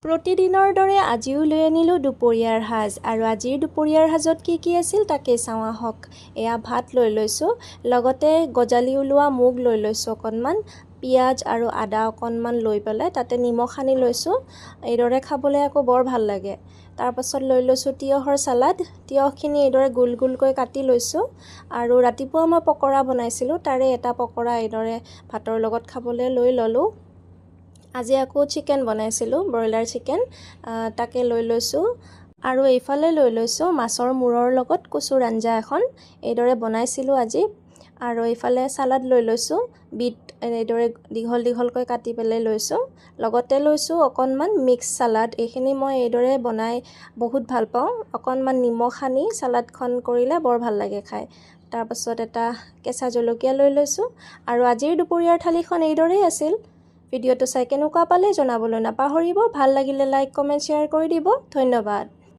প্ৰতিদিনৰ দৰে আজিও লৈ আনিলোঁ দুপৰীয়াৰ সাজ আৰু আজিৰ দুপৰীয়াৰ সাজত কি আছিল তাকে চাওঁ আহক। এয়া ভাত লৈ লৈছোঁ, লগতে গজালি ওলোৱা মুগ লৈ লৈছোঁ অকণমান, পিঁয়াজ আৰু আদা অকণমান লৈ পেলাই তাতে নিমখ সানি লৈছোঁ। এইদৰে খাবলৈ আকৌ বৰ ভাল লাগে। তাৰপাছত লৈ লৈছোঁ তিয়হৰ চালাড। তিয়হখিনি এইদৰে গোল গোলকৈ কাটি লৈছোঁ আৰু ৰাতিপুৱা মই পকৰা বনাইছিলোঁ, তাৰে এটা পকৰা এইদৰে ভাতৰ লগত খাবলৈ লৈ ল'লোঁ। আজি আকৌ চিকেন বনাইছিলোঁ, ব্ৰইলাৰ চিকেন, তাকে লৈ লৈছোঁ আৰু এইফালে লৈ লৈছোঁ মাছৰ মূৰৰ লগত কচুৰ আঞ্জা এখন, এইদৰে বনাইছিলোঁ আজি। আৰু এইফালে চালাড লৈ লৈছোঁ, বিট এইদৰে দীঘল দীঘলকৈ কাটি পেলাই লৈছোঁ। লগতে লৈছোঁ অকণমান মিক্স চালাড, এইখিনি মই এইদৰে বনাই বহুত ভাল পাওঁ। অকণমান নিমখ সানি চালাডখন কৰিলে বৰ ভাল লাগে খাই। তাৰপাছত এটা কেঁচা জলকীয়া লৈ লৈছোঁ আৰু আজিৰ দুপৰীয়াৰ থালিখন এইদৰেই আছিল। ভিডিঅ'টো চাই কেনেকুৱা পালে জনাবলৈ নাপাহৰিব। ভাল লাগিলে লাইক, কমেণ্ট, শ্বেয়াৰ কৰি দিব। ধন্যবাদ।